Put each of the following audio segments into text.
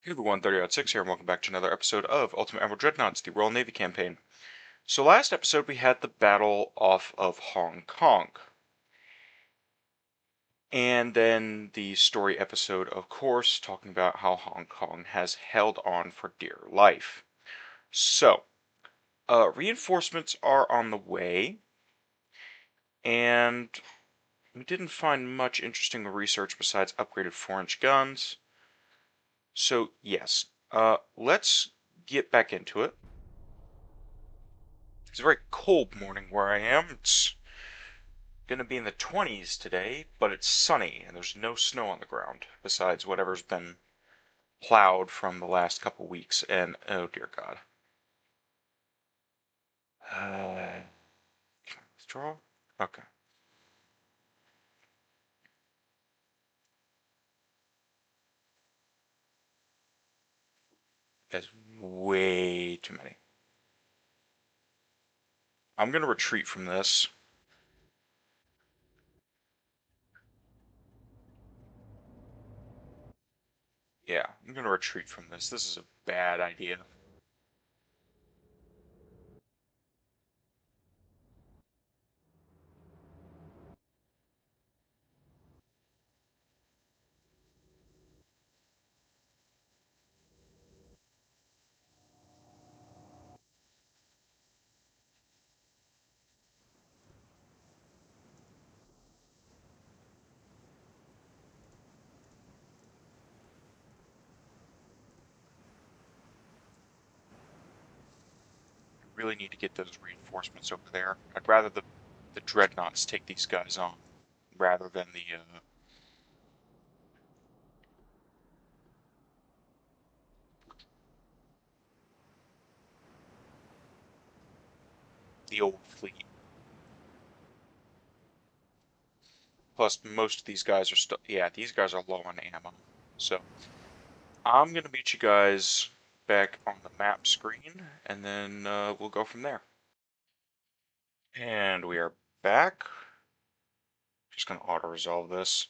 Hey everyone, 30.6 here, and welcome back to another episode of Ultimate Admiral Dreadnoughts, the Royal Navy campaign. So last episode we had the Battle off of Hong Kong. And then the story episode, of course, talking about how Hong Kong has held on for dear life. So, reinforcements are on the way, and we didn't find much interesting research besides upgraded 4-inch guns. So, yes, let's get back into it. It's a very cold morning where I am. It's gonna be in the 20s today, but it's sunny and there's no snow on the ground besides whatever's been plowed from the last couple weeks. And oh dear God. Can I withdraw? Okay. That's way too many. I'm gonna retreat from this. Yeah, I'm gonna retreat from this. This is a bad idea. I really need to get those reinforcements over there. I'd rather the Dreadnoughts take these guys on rather than the old fleet. Plus, most of these guys are still, yeah, these guys are low on ammo. So, I'm gonna meet you guys back on the map screen, and then we'll go from there. And we are back. Just gonna auto-resolve this.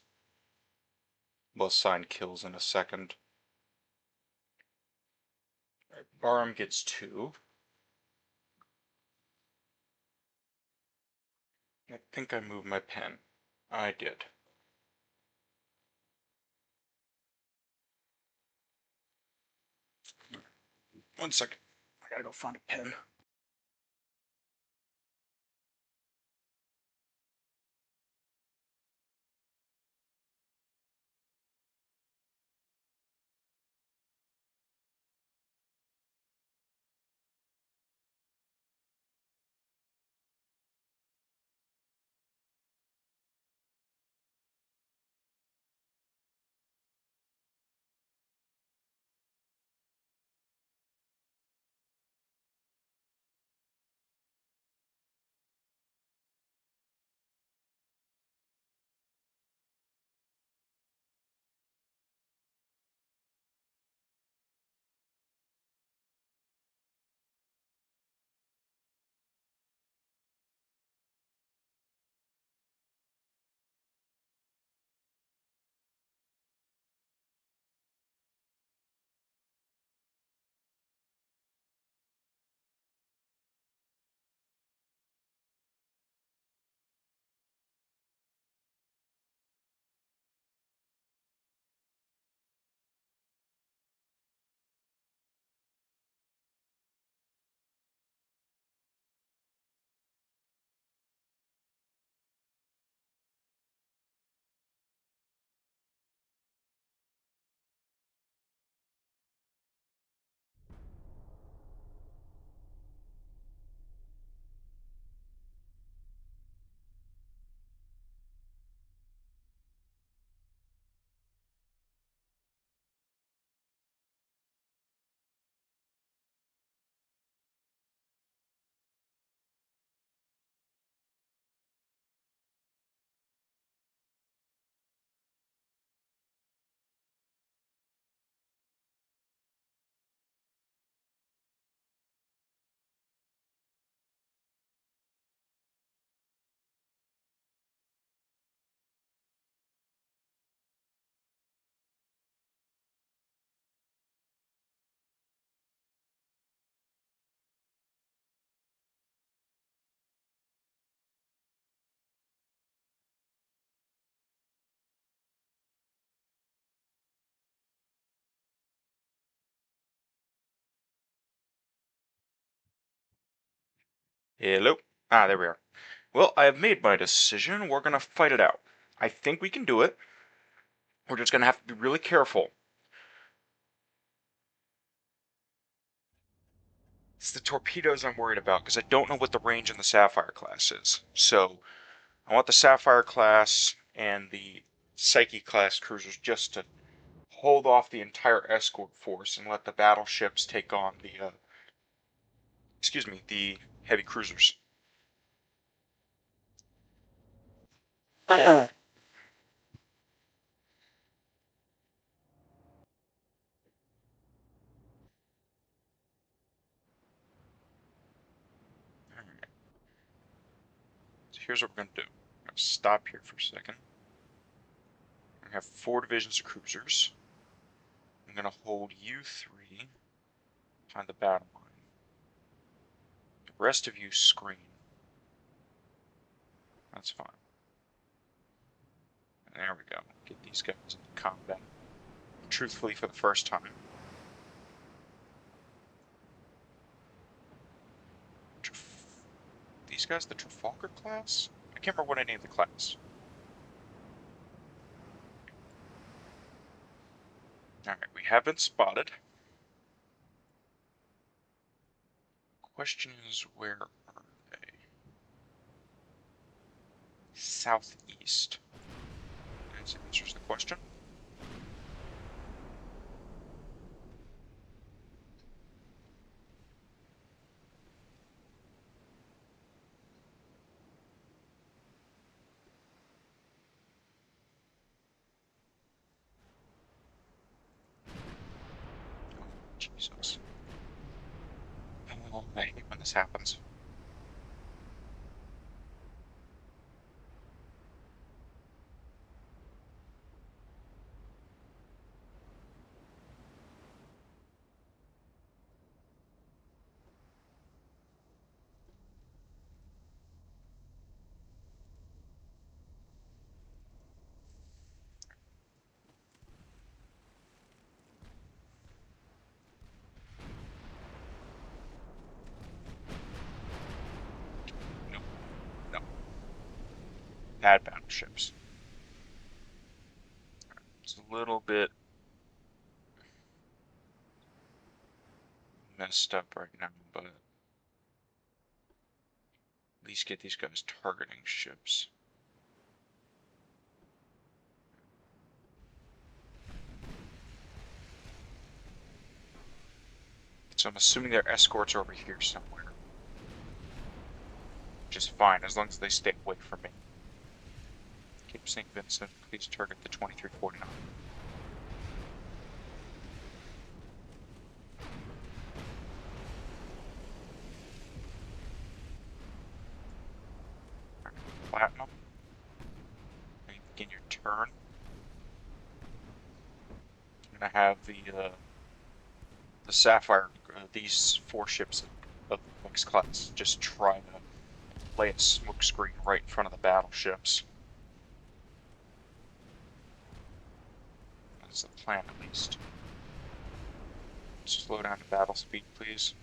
We'll assign kills in a second. Alright, Barham gets 2. I think I moved my pen. I did. One second. I gotta go find a pen. Hello? Ah, there we are. Well, I have made my decision. We're gonna fight it out. I think we can do it. We're just gonna have to be really careful. It's the torpedoes I'm worried about because I don't know what the range in the Sapphire class is. So, I want the Sapphire class and the Psyche class cruisers just to hold off the entire escort force and let the battleships take on the heavy cruisers. Alright, so here's what we're gonna do. I'm gonna stop here for a second. I have 4 divisions of cruisers. I'm gonna hold you 3 behind the battle line. The rest of you screen. That's fine. And there we go. Get these guys into combat. Truthfully, for the first time. These guys, the Trafalgar class? I can't remember what I named the class. Alright, we have been spotted. Question is, where are they? Southeast. That answers the question. Oh, Jesus. Oh, I hate when this happens. No, no. Bad battleships. It's a little bit messed up right now, but at least get these guys targeting ships. So I'm assuming their escorts are over here somewhere. Which is fine, as long as they stay away from me. Cape St. Vincent, please target the 2349. Platinum. Now you begin your turn. I'm gonna have the Sapphire, these 4 ships of the next class, just try to lay a smoke screen right in front of the battleships. That's the plan, at least. Slow down to battle speed, please.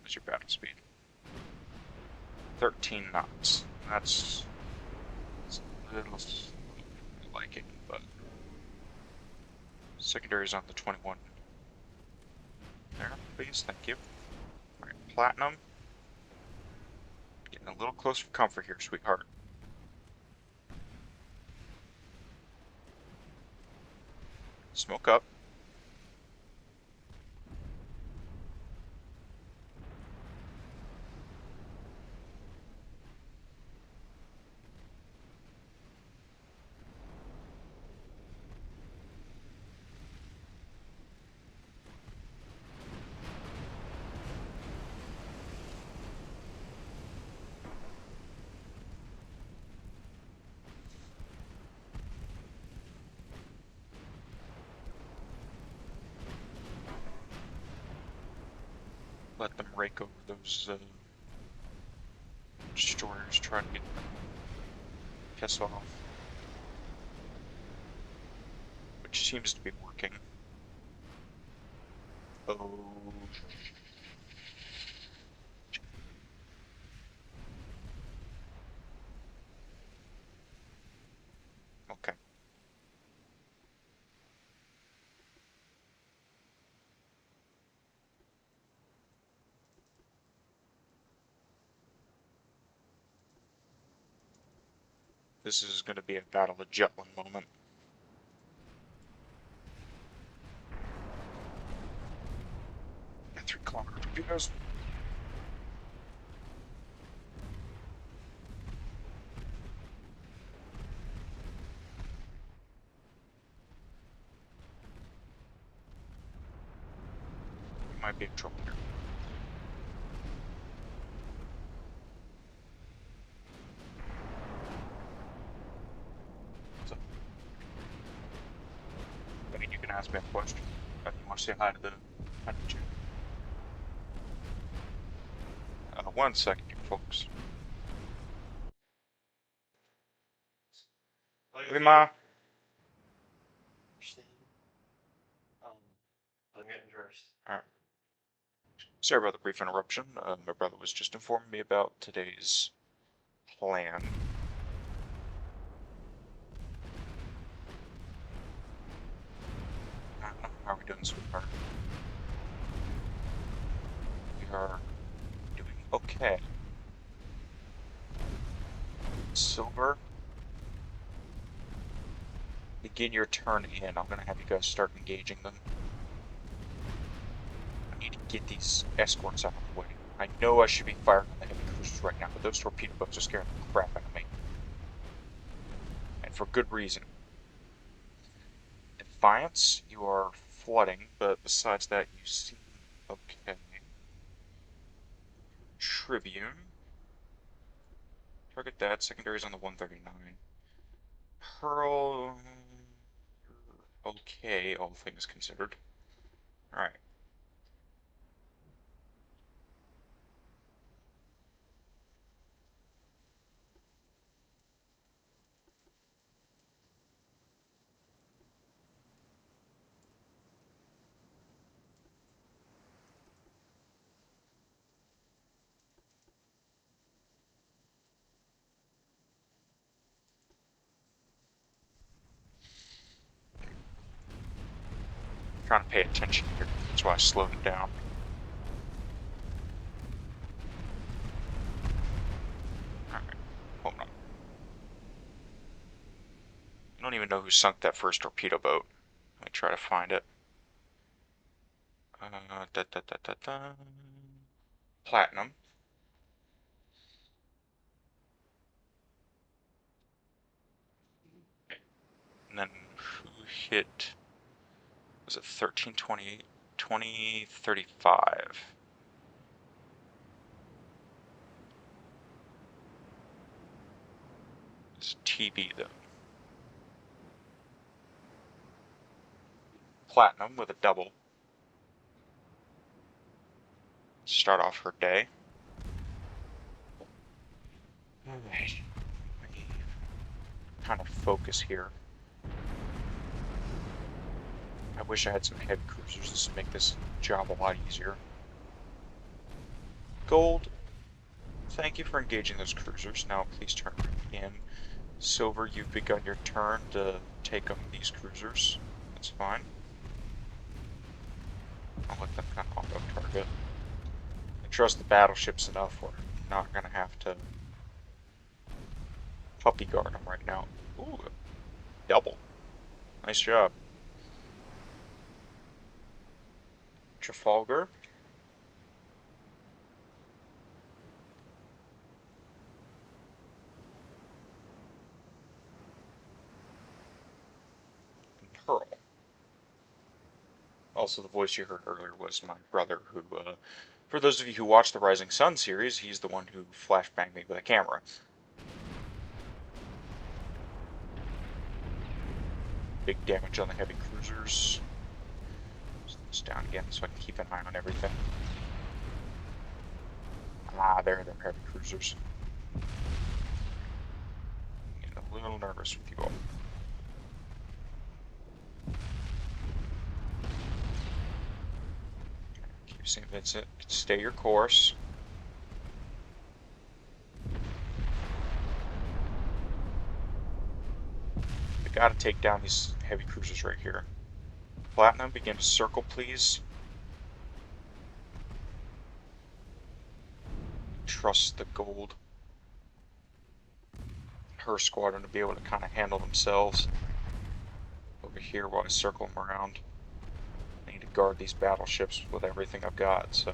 What's your battle speed? 13 knots. That's a little slow, I like it, but secondary's on the 21. There, please, thank you. Alright, Platinum. Getting a little close for comfort here, sweetheart. Smoke up. Let them rake over those destroyers, try to get them pissed off. Which seems to be working. Oh. This is going to be a Battle of Jutland moment. Got 3-kilometer torpedoes. You might be in trouble here. I mean, you can ask me a question. If you want to say hi to the chat. 1 second, you folks. Hey, Ma. I'm getting dressed. Alright. Sorry about the brief interruption. My brother was just informing me about today's plan. How are we doing so far? We are doing okay. Silver. Begin your turn in. I'm gonna have you guys start engaging them. I need to get these escorts out of the way. I know I should be firing on the heavy cruisers right now, but those torpedo boats are scaring the crap out of me. And for good reason. Defiance, you are flooding, but besides that, you seem okay. Tribune. Target that. Secondaries on the 139. Pearl. Okay, all things considered. Alright. Trying to pay attention here. That's why I slowed it down. Alright, hold on. I don't even know who sunk that first torpedo boat. Let me try to find it. Platinum. And then who hit, was it 1328? 2035. It's TB though. Platinum with a double. Start off her day. Alright. Let me kind of focus here. I wish I had some heavy cruisers to make this job a lot easier. Gold, thank you for engaging those cruisers. Now please turn in. Silver, you've begun your turn to take on these cruisers. That's fine. I'll let them kind of auto target. I trust the battleships enough. We're not gonna have to puppy guard them right now. Ooh, double. Nice job. Trafalgar. And Pearl. Also, the voice you heard earlier was my brother, who, for those of you who watch the Rising Sun series, he's the one who flashbanged me with a camera. Big damage on the heavy cruisers. Slow this down again so I can keep an eye on everything. Ah, there they're heavy cruisers. I'm getting a little nervous with you all. Keep St. Vincent. Stay your course. We gotta take down these heavy cruisers right here. Platinum, begin to circle, please. Trust the gold. her squadron to be able to kind of handle themselves over here while I circle them around. I need to guard these battleships with everything I've got, so.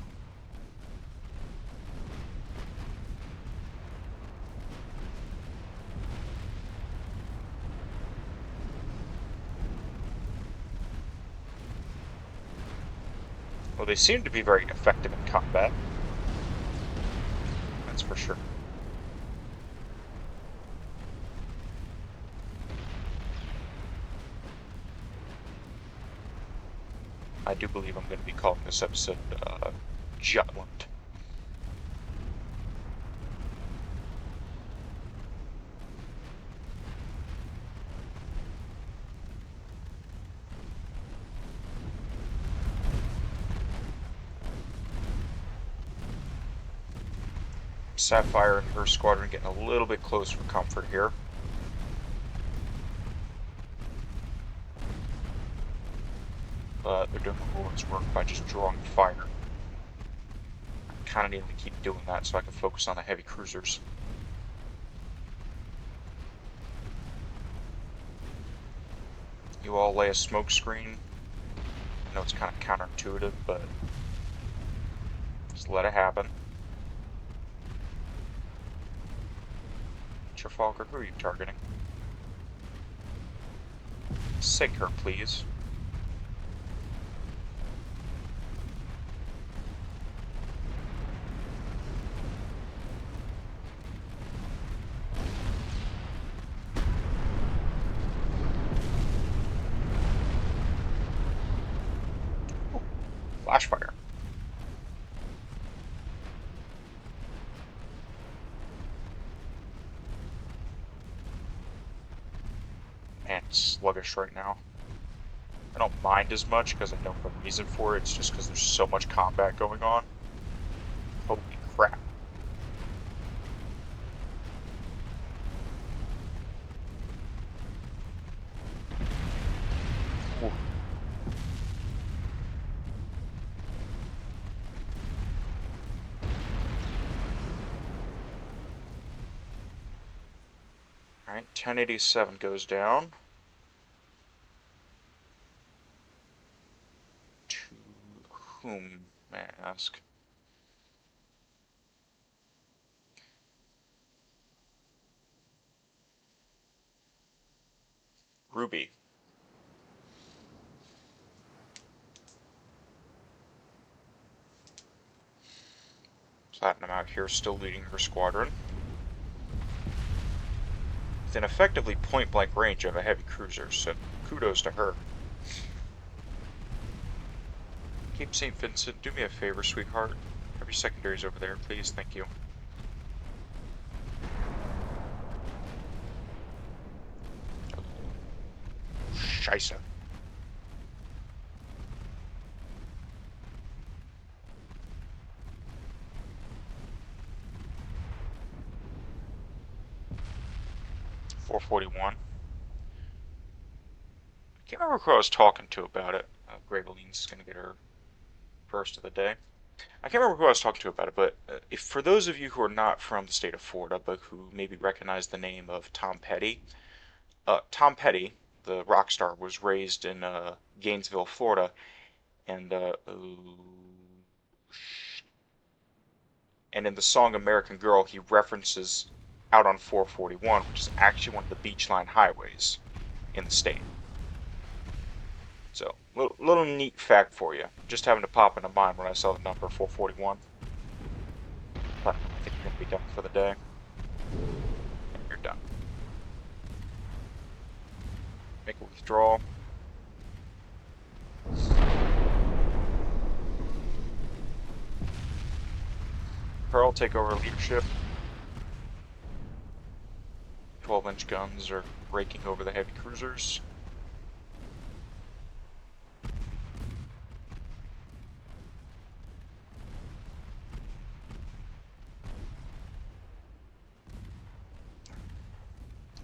Well, they seem to be very effective in combat. That's for sure. I do believe I'm going to be calling this episode Jutland. Sapphire and her squadron getting a little bit close for comfort here. But they're doing the Lord's work by just drawing fire. I kind of need to keep doing that so I can focus on the heavy cruisers. You all lay a smoke screen. I know it's kind of counterintuitive, but just let it happen. Trafalgar, who are you targeting? Sink her, please. Flash fire. Man, it's sluggish right now. I don't mind as much because I know the reason for it. It's just because there's so much combat going on. Holy crap. Ooh. Alright, 1087 goes down. To whom, may I ask? Ruby. Platinum out here still leading her squadron. Within effectively point-blank range of a heavy cruiser, so kudos to her. Cape St. Vincent, do me a favor, sweetheart. Have your secondaries over there, please. Thank you. Scheisse. .441. I can't remember who I was talking to about it. Graveline's going to get her first of the day. I can't remember who I was talking to about it, but if for those of you who are not from the state of Florida, but who maybe recognize the name of Tom Petty, Tom Petty, the rock star, was raised in Gainesville, Florida, and in the song American Girl, he references out on 441, which is actually one of the beachline highways in the state. So, little neat fact for you. Just having to pop into mind when I saw the number 441. But I think you're going to be done for the day. And you're done. Make a withdrawal. Pearl, take over leadership. 12-inch guns are raking over the heavy cruisers.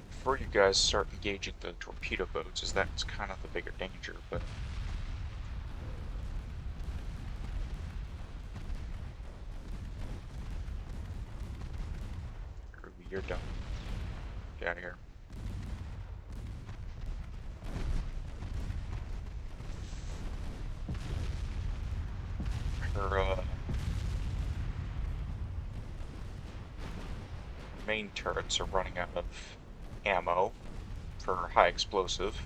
Before you guys start engaging the torpedo boats, as that's kind of the bigger danger, but you're done. Get out of here. main turrets are running out of ammo for high explosive.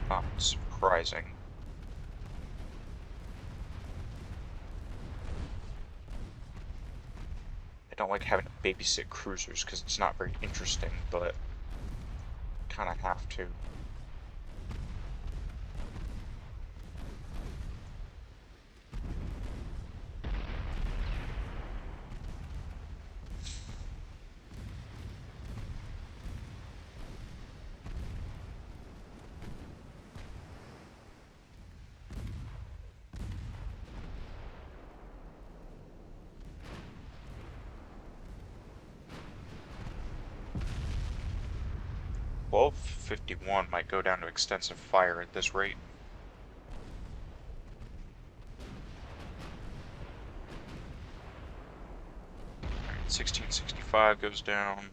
Not surprising. I don't like having to babysit cruisers because it's not very interesting, but kind of have to. 1251 might go down to extensive fire at this rate. 1665 goes down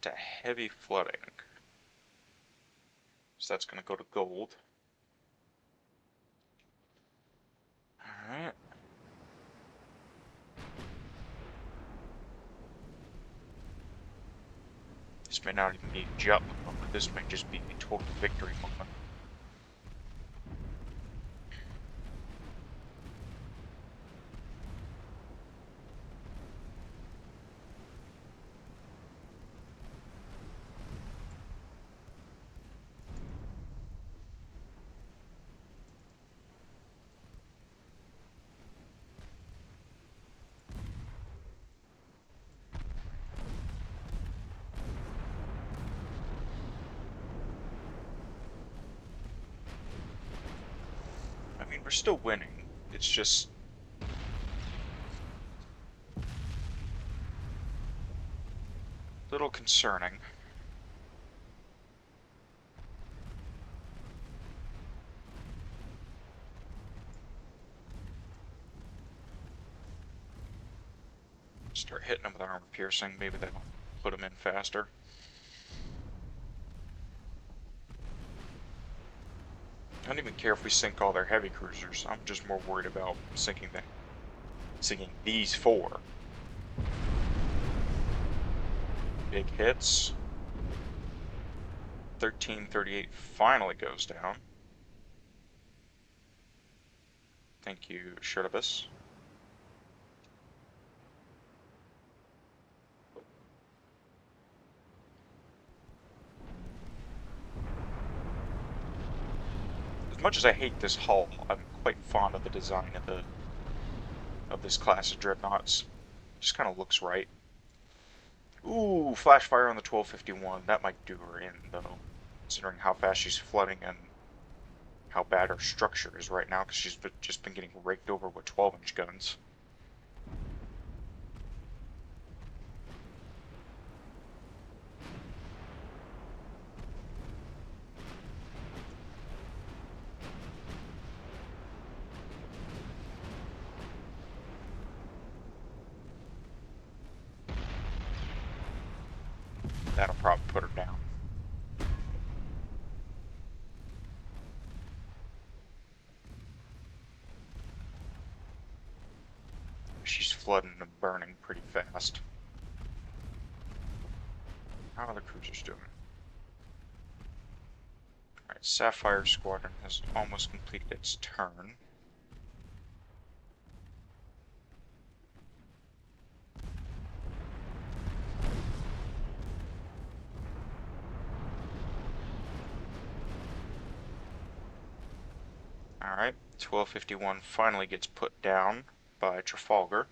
to heavy flooding. So that's going to go to gold. Alright. This may not even be a Jutland moment, this might just be a total victory moment. I mean, we're still winning. It's just a little concerning. Start hitting them with armor piercing, maybe that'll put them in faster. I don't even care if we sink all their heavy cruisers. I'm just more worried about sinking these four. Big hits. 1338 finally goes down. Thank you, Shirtabus. As much as I hate this hull, I'm quite fond of the design of this class of dreadnoughts. Just kind of looks right. Ooh, flash fire on the 1251. That might do her in, though, considering how fast she's flooding and how bad her structure is right now, because she's just been getting raked over with 12-inch guns. That'll probably put her down. She's flooding and burning pretty fast. How are the cruisers doing? Alright, Sapphire Squadron has almost completed its turn. Alright, 1251 finally gets put down by Trafalgar.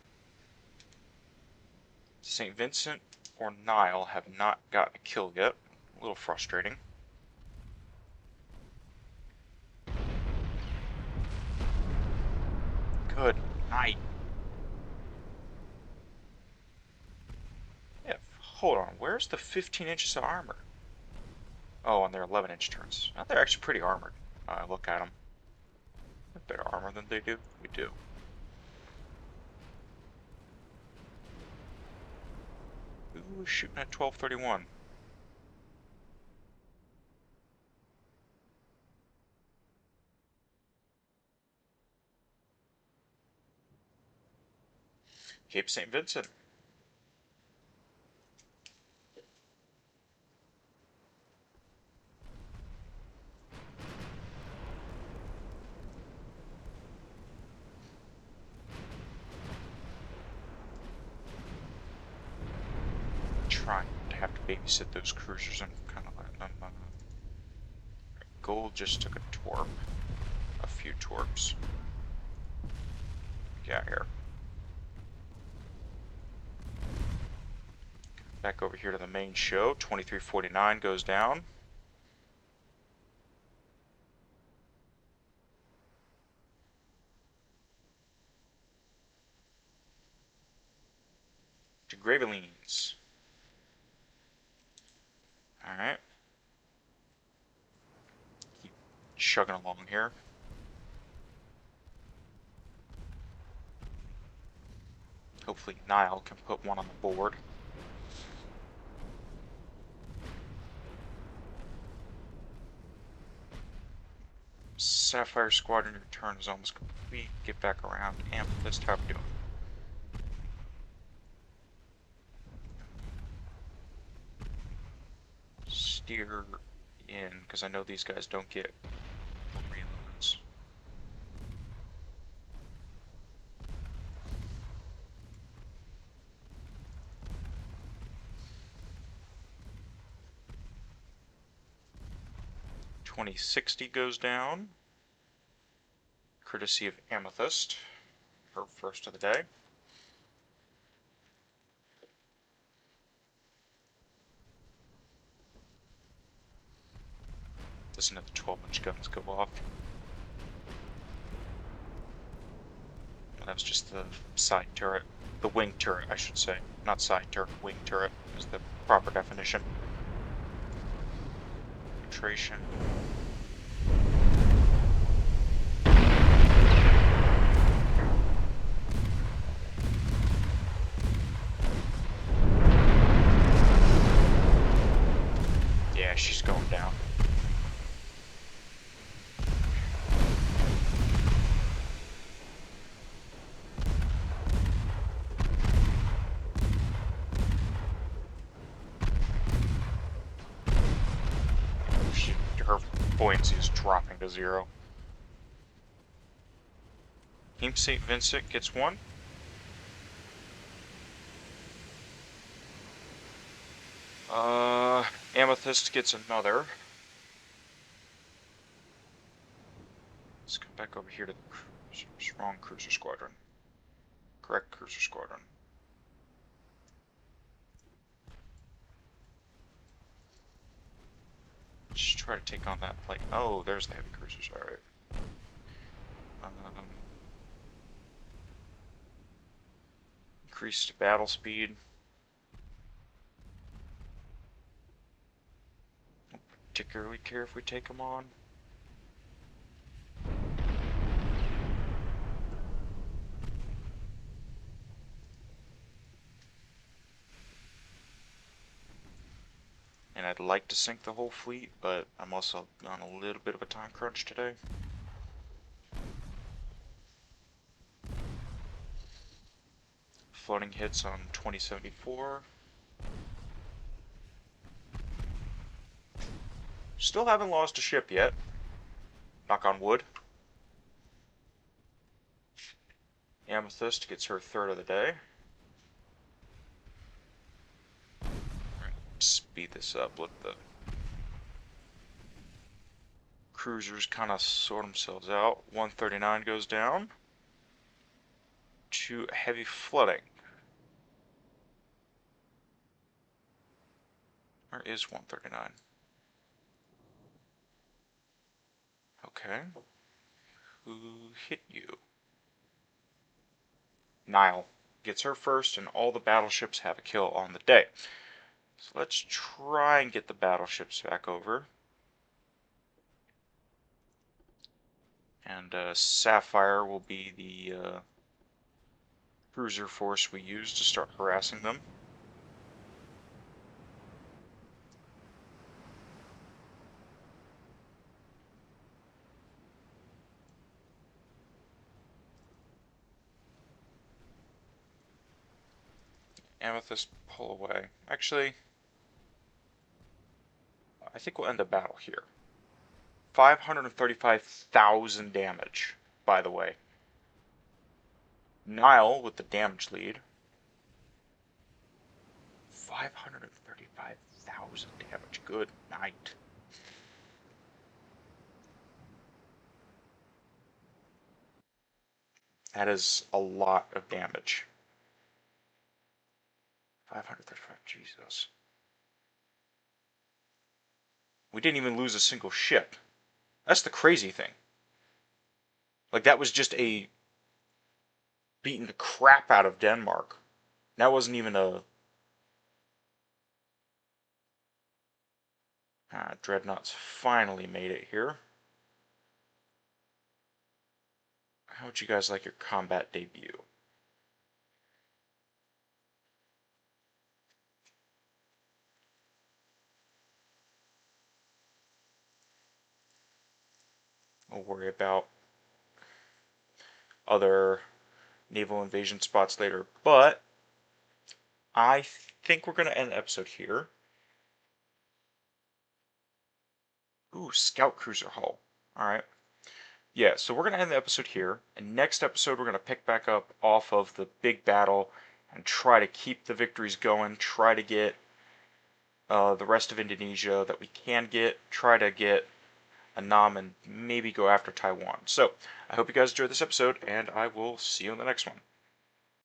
St. Vincent or Nile have not gotten a kill yet. A little frustrating. Good night. Yeah, hold on. Where's the 15 inches of armor? Oh, and they're 11-inch turns. Oh, they're actually pretty armored. Look at them. Better armor than they do. We do. Ooh, shooting at 1231. Cape St. Vincent. Trying to have to babysit those cruisers and kind of let them. Gold just took a torp. A few torps. Get out here. Back over here to the main show. 2349 goes down. To Gravelines. Alright. Keep chugging along here. Hopefully Nile can put one on the board. Sapphire Squadron, your turn is almost complete. Get back around. Amethyst, how are we doing? Steer in, because I know these guys don't get reloads. $2060 goes down, courtesy of Amethyst, her first of the day. Listen to the 12-inch guns go off. That was just the side turret. The wing turret, I should say. Not side turret, wing turret is the proper definition. Penetration. Yeah, she's going down. Her buoyancy is dropping to 0. Team St. Vincent gets one. Amethyst gets another. Let's come back over here to the cruisers. Wrong cruiser squadron. Correct cruiser squadron. Let's try to take on that plate. Oh, there's the heavy cruisers. Alright. Increased battle speed. Don't particularly care if we take them on. And I'd like to sink the whole fleet, but I'm also on a little bit of a time crunch today. Floating hits on 2074. Still haven't lost a ship yet. Knock on wood. Amethyst gets her third of the day. Speed this up, let the cruisers kind of sort themselves out. 139 goes down to heavy flooding. Where is 139? Okay. Who hit you? Nile gets her first, and all the battleships have a kill on the day. So let's try and get the battleships back over. And Sapphire will be the cruiser force we use to start harassing them. Amethyst, pull away. Actually, I think we'll end the battle here. 535,000 damage, by the way. Nile with the damage lead. 535,000 damage. Good night. That is a lot of damage. 535, Jesus. We didn't even lose a single ship. That's the crazy thing. Like, that was just a beating the crap out of Denmark. That wasn't even a... Dreadnoughts finally made it here. How would you guys like your combat debut? We'll worry about other naval invasion spots later, but I think we're going to end the episode here. Ooh, scout cruiser hull. Alright. Yeah, so we're going to end the episode here, and next episode we're going to pick back up off of the big battle and try to keep the victories going, try to get the rest of Indonesia that we can get, try to get Annam, and maybe go after Taiwan. So, I hope you guys enjoyed this episode, and I will see you in the next one.